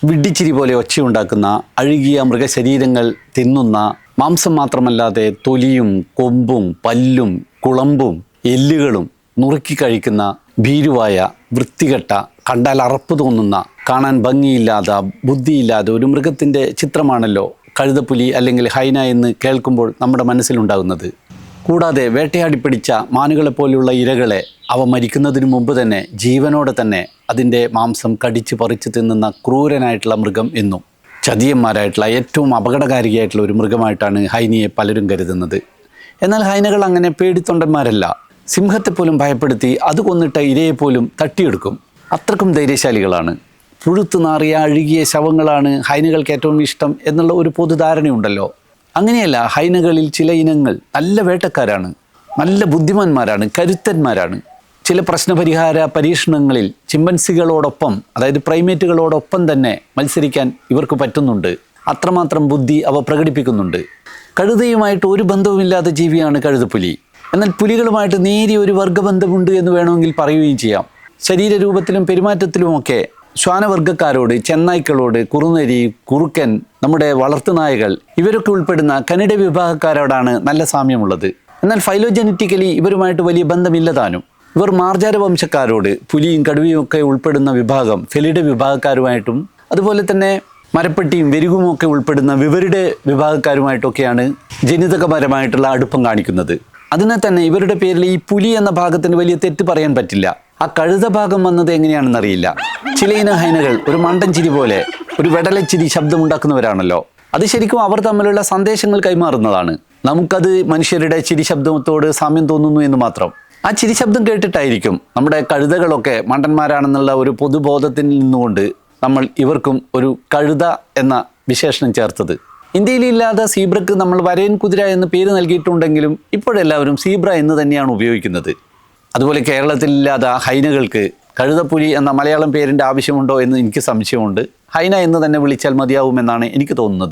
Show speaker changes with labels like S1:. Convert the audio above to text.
S1: വിഡ്ഢിച്ചിരി പോലെ ഒച്ചയുണ്ടാക്കുന്ന അഴുകിയ മൃഗശരീരങ്ങൾ തിന്നുന്ന, മാംസം മാത്രമല്ലാതെ തൊലിയും കൊമ്പും പല്ലും കുളമ്പും എല്ലുകളും നുറുക്കി കഴിക്കുന്ന ഭീരുവായ വൃത്തികെട്ട, കണ്ടാൽ അറപ്പ് തോന്നുന്ന, കാണാൻ ഭംഗിയില്ലാതെ ബുദ്ധിയില്ലാതെ ഒരു മൃഗത്തിൻ്റെ ചിത്രമാണല്ലോ കഴുതപ്പുലി അല്ലെങ്കിൽ ഹൈന എന്ന് കേൾക്കുമ്പോൾ നമ്മുടെ മനസ്സിലുണ്ടാകുന്നത്. കൂടാതെ വേട്ടയാടിപ്പിടിച്ച മാനുകളെപ്പോലെയുള്ള ഇരകളെ അവ മരിക്കുന്നതിന് മുമ്പ് തന്നെ ജീവനോടെ തന്നെ അതിൻ്റെ മാംസം കടിച്ച് പറിച്ച് തിന്നുന്ന ക്രൂരനായിട്ടുള്ള മൃഗം എന്നും ചതിയന്മാരായിട്ടുള്ള ഏറ്റവും അപകടകാരിയായിട്ടുള്ള ഒരു മൃഗമായിട്ടാണ് ഹൈനയെ പലരും കരുതുന്നത്. എന്നാൽ ഹൈനകൾ അങ്ങനെ പേടിത്തൊണ്ടന്മാരല്ല. സിംഹത്തെപ്പോലും ഭയപ്പെടുത്തി അത് കൊന്നിട്ട ഇരയെപ്പോലും തട്ടിയെടുക്കും. അത്രക്കും ധൈര്യശാലികളാണ്. പുഴുത്തു നാറിയ അഴുകിയ ശവങ്ങളാണ് ഹൈനകൾക്ക് ഏറ്റവും ഇഷ്ടം എന്നുള്ള ഒരു പൊതുധാരണയുണ്ടല്ലോ. അങ്ങനെയല്ല, ഹൈനകളിൽ ചില ഇനങ്ങൾ നല്ല വേട്ടക്കാരാണ്, നല്ല ബുദ്ധിമാന്മാരാണ്, കരുത്തന്മാരാണ്. ചില പ്രശ്നപരിഹാര പരീക്ഷണങ്ങളിൽ ചിമ്പൻസികളോടൊപ്പം, അതായത് പ്രൈമേറ്റുകളോടൊപ്പം തന്നെ മത്സരിക്കാൻ ഇവർക്ക് പറ്റുന്നുണ്ട്. അത്രമാത്രം ബുദ്ധി അവ പ്രകടിപ്പിക്കുന്നുണ്ട്. കഴുതയുമായിട്ട് ഒരു ബന്ധവുമില്ലാത്ത ജീവിയാണ് കഴുതപ്പുലി. എന്നാൽ പുലികളുമായിട്ട് നേരിയ ഒരു വർഗ്ഗബന്ധമുണ്ട് എന്ന് വേണമെങ്കിൽ പറയുകയും ചെയ്യാം. ശരീരരൂപത്തിലും പെരുമാറ്റത്തിലുമൊക്കെ ശ്വാനവർഗ്ഗക്കാരോട്, ചെന്നായ്ക്കളോട്, കുറുനരി, കുറുക്കൻ, നമ്മുടെ വളർത്തുനായകൾ ഇവരൊക്കെ ഉൾപ്പെടുന്ന കനിഡ വിഭാഗക്കാരോടാണ് നല്ല സാമ്യമുള്ളത്. എന്നാൽ ഫൈലോജനറ്റിക്കലി ഇവരുമായിട്ട് വലിയ ബന്ധമില്ലതാനും. ഇവർ മാർജാര വംശക്കാരോട്, പുലിയും കടുവയും ഒക്കെ ഉൾപ്പെടുന്ന വിഭാഗം ഫെലിഡ വിഭാഗക്കാരുമായിട്ടും അതുപോലെ തന്നെ മരപ്പെട്ടിയും വെരുകുമൊക്കെ ഉൾപ്പെടുന്ന വിവരുടെ വിഭാഗക്കാരുമായിട്ടൊക്കെയാണ് ജനിതകപരമായിട്ടുള്ള അടുപ്പം കാണിക്കുന്നത്. അതിനെ തന്നെ ഇവരുടെ പേരിൽ ഈ പുലി എന്ന ഭാഗത്തിന് വലിയ തെറ്റ് പറയാൻ പറ്റില്ല. ആ കഴുത ഭാഗം വന്നത് എങ്ങനെയാണെന്നറിയില്ല. ചില ഇന ഹൈനകൾ ഒരു മണ്ടൻ ചിരി പോലെ, ഒരു വെടലച്ചിരി ശബ്ദമുണ്ടാക്കുന്നവരാണല്ലോ. അത് ശരിക്കും അവർ തമ്മിലുള്ള സന്ദേശങ്ങൾ കൈമാറുന്നതാണ്. നമുക്കത് മനുഷ്യരുടെ ചിരി ശബ്ദത്തോട് സാമ്യം തോന്നുന്നു എന്ന് മാത്രം. ആ ചിരി ശബ്ദം കേട്ടിട്ടായിരിക്കും നമ്മുടെ കഴുതകളൊക്കെ മണ്ടന്മാരാണെന്നുള്ള ഒരു പൊതുബോധത്തിൽ നിന്നുകൊണ്ട് നമ്മൾ ഇവർക്കും ഒരു കഴുത എന്ന വിശേഷണം ചേർത്തത്. ഇന്ത്യയിലില്ലാതെ സീബ്രക്ക് നമ്മൾ വരയൻ കുതിര എന്ന് പേര് നൽകിയിട്ടുണ്ടെങ്കിലും ഇപ്പോഴെല്ലാവരും സീബ്ര എന്ന് തന്നെയാണ് ഉപയോഗിക്കുന്നത്. അതുപോലെ കേരളത്തിലില്ലാതെ ഹൈനകൾക്ക് കഴുതപ്പുലി എന്ന മലയാളം പേരിൻ്റെ ആവശ്യമുണ്ടോ എന്ന് എനിക്ക് സംശയമുണ്ട്. ഹൈന എന്ന് തന്നെ വിളിച്ചാൽ മതിയാവുമെന്നാണ് എനിക്ക് തോന്നുന്നത്.